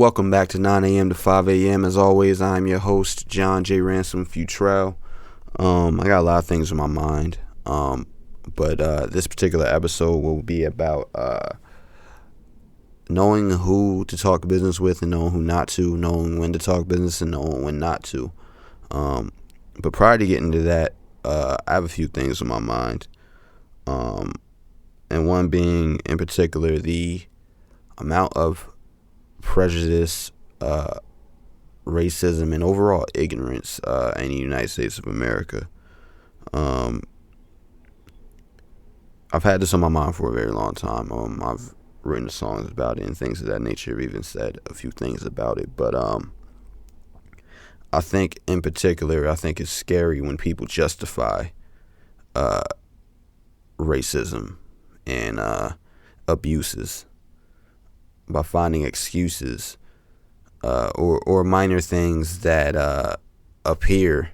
Welcome back to 9 a.m. to 5 a.m. As always, I'm your host, John J. Ransom Futrell. I got a lot of things in my mind, but this particular episode will be about knowing who to talk business with and knowing who not to, knowing when to talk business and knowing when not to. But prior to getting to that, I have a few things in my mind, and one being in particular the amount of prejudice, racism, and overall ignorance in the United States of America. I've had this on my mind for a very long time. I've written songs about it and things of that nature. I've even said a few things about it. But I think in particular, it's scary when people justify racism and abuses by finding excuses or minor things that appear,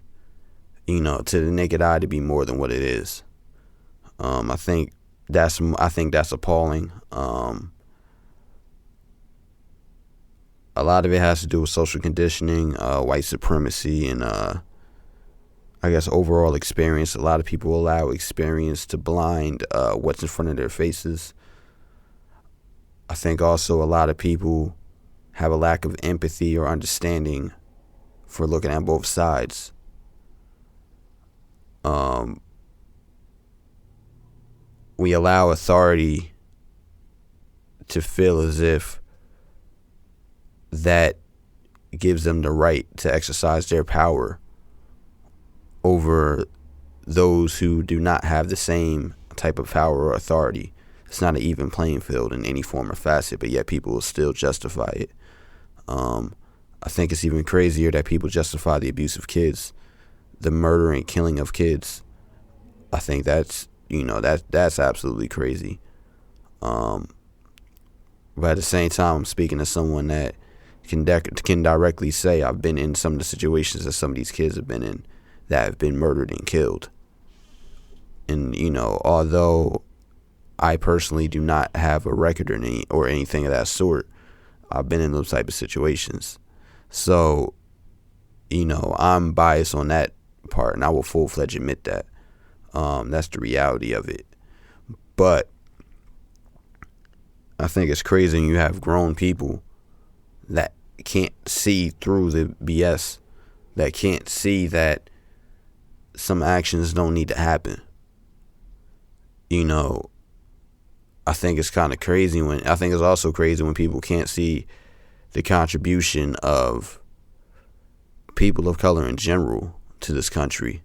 to the naked eye to be more than what it is. I think that's appalling. A lot of it has to do with social conditioning, white supremacy, and I guess overall experience. A lot of people allow experience to blind what's in front of their faces. I think also a lot of people have a lack of empathy or understanding for looking at both sides. We allow authority to feel as if that gives them the right to exercise their power over those who do not have the same type of power or authority. It's not an even playing field in any form or facet, but yet people will still justify it. I think it's even crazier that people justify the abuse of kids, the murder and killing of kids. I think that's absolutely crazy. But at the same time, I'm speaking to someone that can directly say I've been in some of the situations that some of these kids have been in that have been murdered and killed. And, although I personally do not have a record or anything of that sort, I've been in those type of situations. So, I'm biased on that part, and I will full-fledged admit that. That's the reality of it. But I think it's crazy when you have grown people that can't see through the BS, that can't see that some actions don't need to happen. I think it's kind of crazy it's also crazy when people can't see the contribution of people of color in general to this country,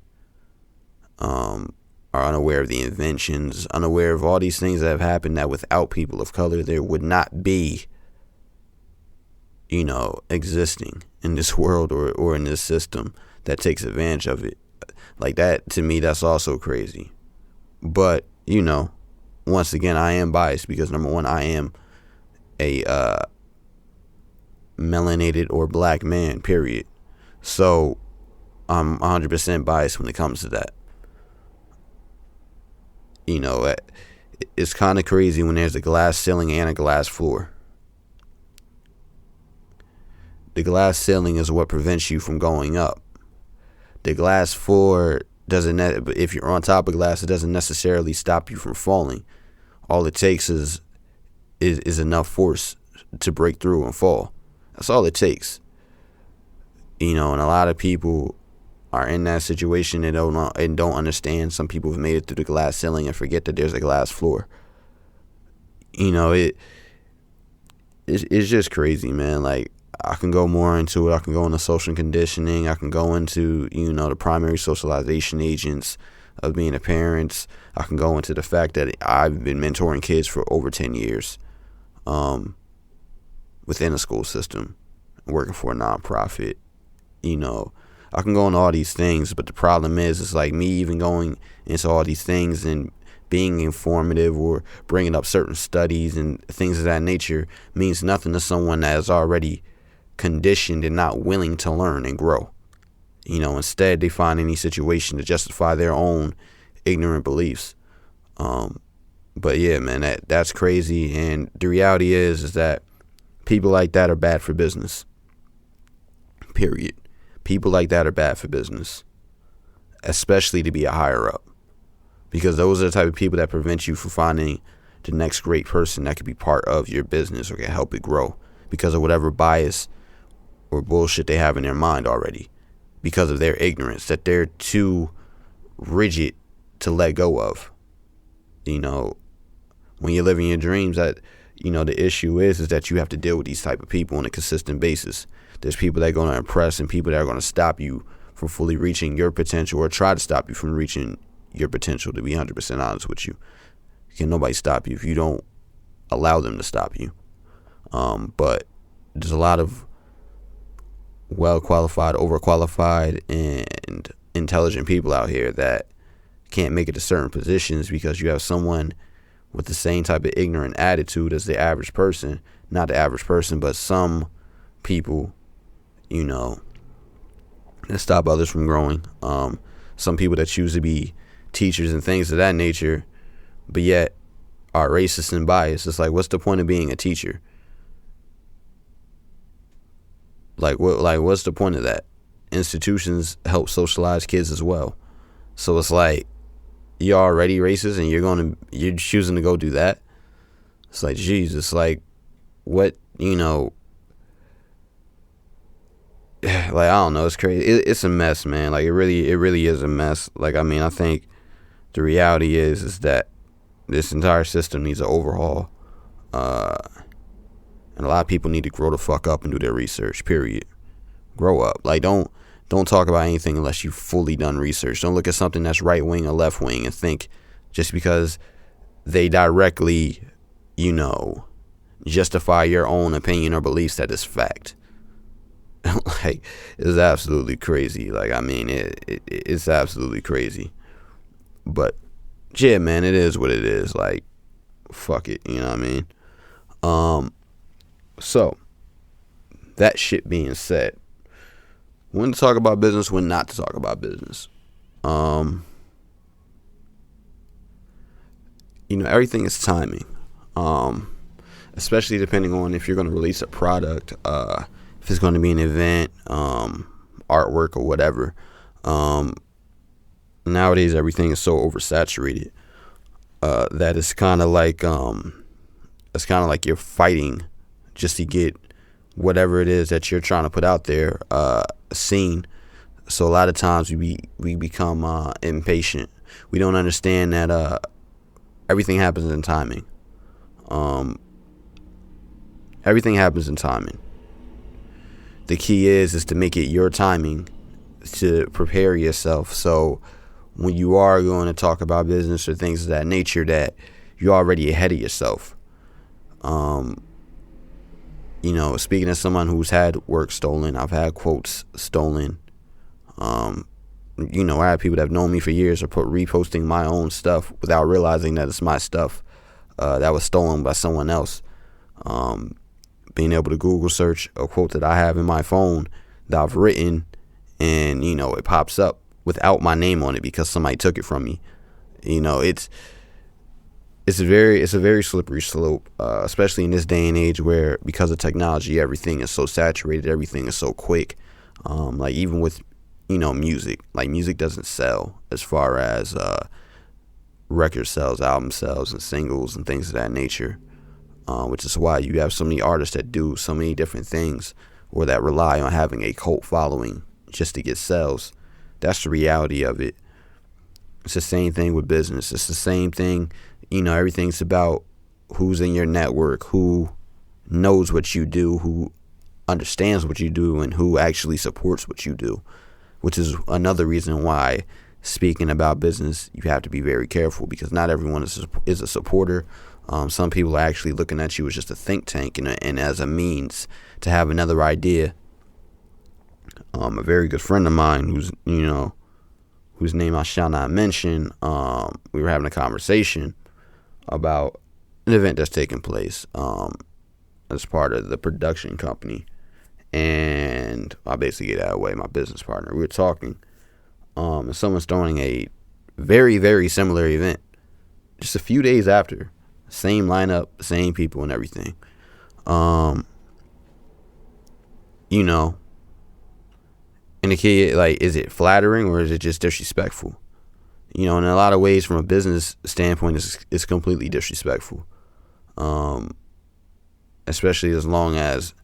are unaware of the inventions, unaware of all these things that have happened that without people of color there would not be, existing in this world or in this system that takes advantage of it. Like that, to me, that's also crazy. But, once again, I am biased because, number one, I am a melanated or black man, period. So I'm 100% biased when it comes to that. It's kind of crazy when there's a glass ceiling and a glass floor. The glass ceiling is what prevents you from going up. The glass floor if you're on top of glass, it doesn't necessarily stop you from falling. All it takes is enough force to break through and fall. That's all it takes. And a lot of people are in that situation and don't understand. Some people have made it through the glass ceiling and forget that there's a glass floor. It's just crazy, man. Like, I can go more into it. I can go into social conditioning. I can go into, the primary socialization agents of being a parent. I can go into the fact that I've been mentoring kids for over 10 years within a school system, working for a nonprofit. I can go into all these things, but the problem is, it's like me even going into all these things and being informative or bringing up certain studies and things of that nature means nothing to someone that is already conditioned and not willing to learn and grow. Instead they find any situation to justify their own ignorant beliefs. But yeah, man, that's crazy. And the reality is that People like that are bad for business. Period. People like that are bad for business, especially to be a higher up, because those are the type of people that prevent you from finding the next great person that could be part of your business or can help it grow because of whatever bias or bullshit they have in their mind already, because of their ignorance that they're too rigid to let go of. You know, when you're living your dreams, that, you know, the issue is that you have to deal with these type of people on a consistent basis. There's people that are going to impress and people that are going to stop you from fully reaching your potential or try to stop you from reaching your potential, to be 100% honest with you. Can nobody stop you if you don't allow them to stop you. But there's a lot of well-qualified, overqualified, and intelligent people out here that can't make it to certain positions because you have someone with the same type of ignorant attitude as the average person. Not the average person, but some people, you know, that stop others from growing. Some people that choose to be teachers and things of that nature, but yet are racist and biased. It's like, what's the point of being a teacher? What's the point of that? Institutions help socialize kids as well. So it's like, you're already racist and you're choosing to go do that. It's like, Jesus, like, what, you know, like, I don't know, it's crazy. It's a mess, man. Like, it really is a mess. Like, I mean, I think the reality is that this entire system needs an overhaul. And a lot of people need to grow the fuck up and do their research, period. Grow up. Like, don't talk about anything unless you've fully done research. Don't look at something that's right wing or left wing and think just because they directly, you know, justify your own opinion or beliefs that it's fact. Like, it's absolutely crazy. Like, I mean, it's absolutely crazy. But yeah, man, it is what it is. Like, fuck it, you know what I mean? So that shit being said, when to talk about business, when not to talk about business. You know, everything is timing. Especially depending on if you're going to release a product, if it's going to be an event, artwork or whatever. Nowadays everything is so oversaturated that it's kind of like you're fighting just to get whatever it is that you're trying to put out there seen. So a lot of times we become impatient. We don't understand that everything happens in timing. Everything happens in timing. The key is to make it your timing, to prepare yourself. So when you are going to talk about business or things of that nature, that you're already ahead of yourself. You know, speaking as someone who's had work stolen, I've had quotes stolen. You know, I have people that have known me for years are reposting my own stuff without realizing that it's my stuff that was stolen by someone else. Being able to Google search a quote that I have in my phone that I've written, and, you know, it pops up without my name on it because somebody took it from me. You know, it's a very slippery slope, especially in this day and age where, because of technology, everything is so saturated, everything is so quick. Like, even with, you know, music, like, music doesn't sell as far as record sales, album sales, and singles and things of that nature, which is why you have so many artists that do so many different things or that rely on having a cult following just to get sales. That's the reality of it. It's the same thing with business. It's the same thing. You know, everything's about who's in your network, who knows what you do, who understands what you do, and who actually supports what you do, which is another reason why, speaking about business, you have to be very careful, because not everyone is a supporter. Some people are actually looking at you as just a think tank and as a means to have another idea. A very good friend of mine whose name I shall not mention, we were having a conversation about an event that's taking place as part of the production company, and I basically get that way, my business partner. We were talking, and someone's throwing a very, very similar event just a few days after, same lineup, same people and everything. you know, and the kid, like, is it flattering or is it just disrespectful? You know, in a lot of ways, from a business standpoint, it's completely disrespectful. Especially as long as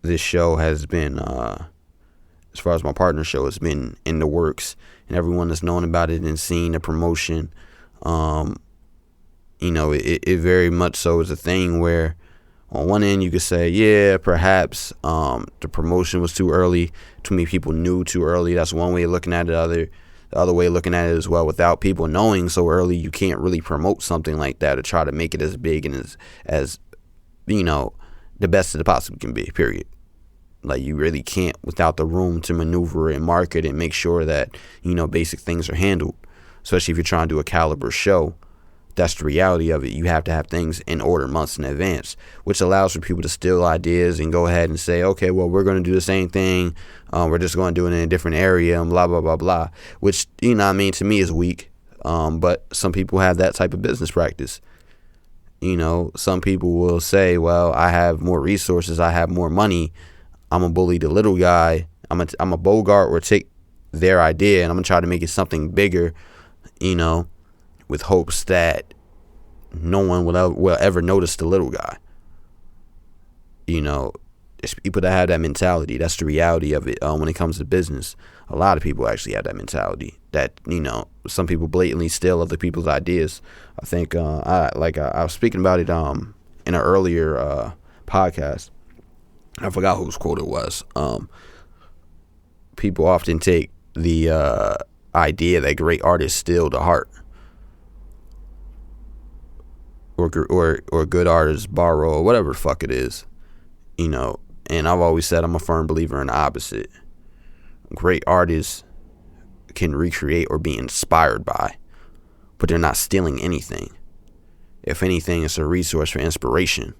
this show has been, as far as my partner show, has been in the works, and everyone has known about it and seen the promotion. You know, it very much so is a thing where, on one end, you could say, yeah, perhaps the promotion was too early. Too many people knew too early. That's one way of looking at it. The other way of looking at it as well, without people knowing so early, you can't really promote something like that or try to make it as big and as you know, the best that it possibly can be, period. Like, you really can't without the room to maneuver and market and make sure that, you know, basic things are handled. Especially if you're trying to do a caliber show. That's the reality of it. You have to have things in order months in advance, which allows for people to steal ideas and go ahead and say, okay, well, we're going to do the same thing. We're just going to do it in a different area and blah, blah, blah, blah, which, you know what I mean, to me is weak. But some people have that type of business practice. You know, some people will say, well, I have more resources. I have more money. I'm a bully the little guy. I'm a Bogart or take their idea and I'm going to try to make it something bigger, you know, with hopes that no one will ever notice the little guy. You know, there's people that have that mentality. That's the reality of it when it comes to business. A lot of people actually have that mentality that, you know, some people blatantly steal other people's ideas. I think I was speaking about it in an earlier podcast. I forgot whose quote it was. People often take the idea that great artists steal the heart. Or good artists borrow, or whatever the fuck it is, you know. And I've always said I'm a firm believer in the opposite. Great artists can recreate or be inspired by, but they're not stealing anything. If anything, it's a resource for inspiration.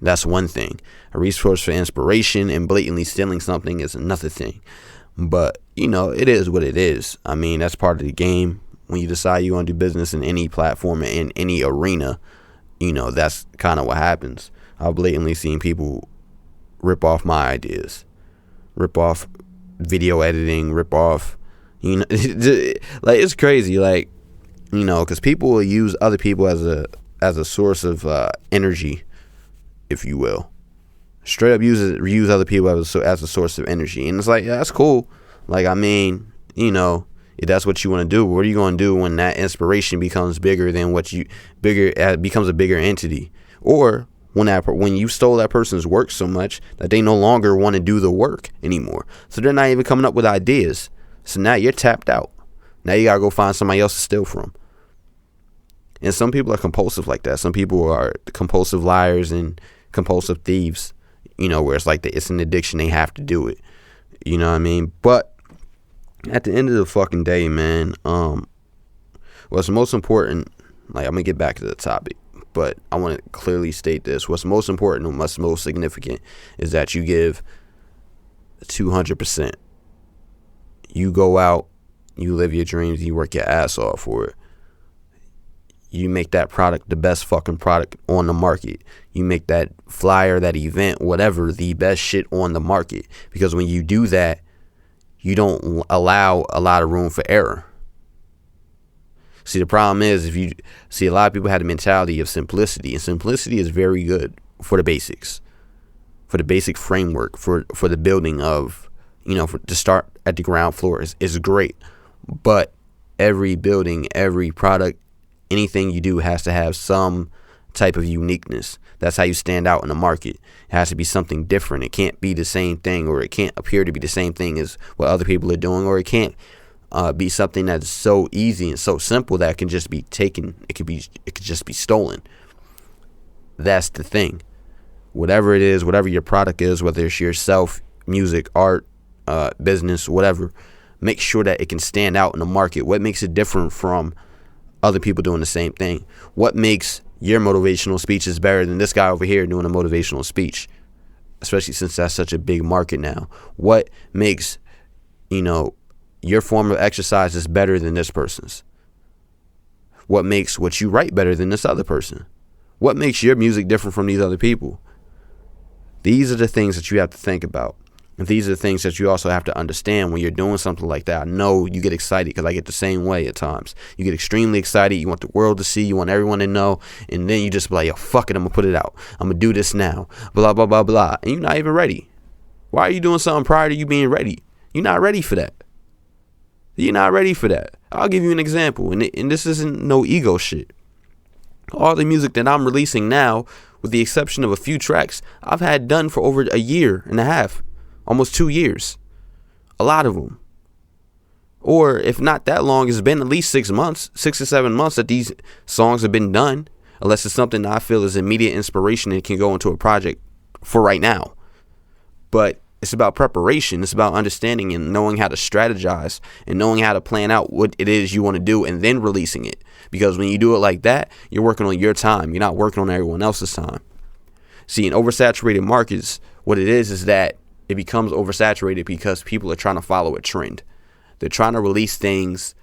That's one thing. A resource for inspiration, and blatantly stealing something is another thing. But, you know, it is what it is. I mean, that's part of the game. When you decide you want to do business in any platform, in any arena, you know, that's kind of what happens. I've blatantly seen people rip off my ideas, rip off video editing, rip off, you know, like, it's crazy. Like, you know, because people will use other people as a source of energy, if you will. Straight up use other people as a source of energy. And it's like, yeah, that's cool. Like, I mean, you know, if that's what you want to do, what are you going to do when that inspiration becomes bigger than becomes a bigger entity? Or when you stole that person's work so much that they no longer want to do the work anymore. So they're not even coming up with ideas. So now you're tapped out. Now you got to go find somebody else to steal from. And some people are compulsive like that. Some people are compulsive liars and compulsive thieves, you know, where it's like it's an addiction. They have to do it. You know what I mean? But at the end of the fucking day, man, what's most important, like, I'm going to get back to the topic, but I want to clearly state this. What's most important and what's most significant is that you give 200%. You go out, you live your dreams, you work your ass off for it. You make that product the best fucking product on the market. You make that flyer, that event, whatever, the best shit on the market. Because when you do that, you don't allow a lot of room for error. See, the problem is, a lot of people have the mentality of simplicity, and simplicity is very good for the basics, for the basic framework, for the building of, you know, to start at the ground floor is great. But every building, every product, anything you do has to have some type of uniqueness. That's how you stand out in the market. It has to be something different. It can't be the same thing, or it can't appear to be the same thing as what other people are doing, or it can't be something that's so easy and so simple that it can just be taken. It could just be stolen. That's the thing. Whatever it is, whatever your product is, whether it's yourself, music, art, business, whatever, make sure that it can stand out in the market. What makes it different from other people doing the same thing? What makes your motivational speech is better than this guy over here doing a motivational speech, especially since that's such a big market now? What makes, you know, your form of exercise is better than this person's? What makes what you write better than this other person? What makes your music different from these other people? These are the things that you have to think about. And these are the things that you also have to understand when you're doing something like that. I know you get excited, because I get the same way at times. You get extremely excited. You want the world to see. You want everyone to know. And then you just be like, yo, fuck it. I'm going to put it out. I'm going to do this now. Blah, blah, blah, blah. And you're not even ready. Why are you doing something prior to you being ready? You're not ready for that. You're not ready for that. I'll give you an example. And this isn't no ego shit. All the music that I'm releasing now, with the exception of a few tracks, I've had done for over a year and a half. Almost 2 years. A lot of them. Or if not that long, it's been at least 6 months, 6 or 7 months that these songs have been done. Unless it's something that I feel is immediate inspiration and can go into a project for right now. But it's about preparation. It's about understanding and knowing how to strategize and knowing how to plan out what it is you want to do and then releasing it. Because when you do it like that, you're working on your time. You're not working on everyone else's time. See, in oversaturated markets, what it is that it becomes oversaturated because people are trying to follow a trend. They're trying to release things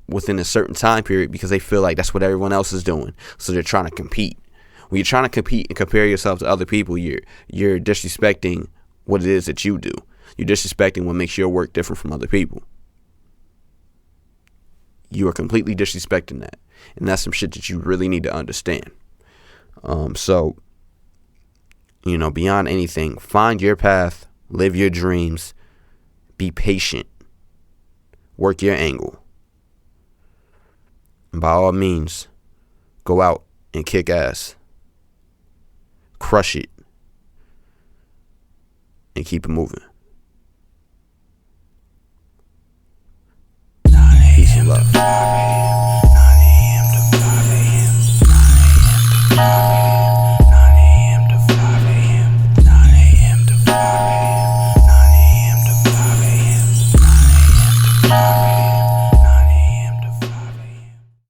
within a certain time period because they feel like that's what everyone else is doing. So they're trying to compete. When you're trying to compete and compare yourself to other people, you're disrespecting what it is that you do. You're disrespecting what makes your work different from other people. You are completely disrespecting that. And that's some shit that you really need to understand. So, beyond anything, find your path, live your dreams, be patient, work your angle. And by all means, go out and kick ass, crush it, and keep it moving. Peace and love.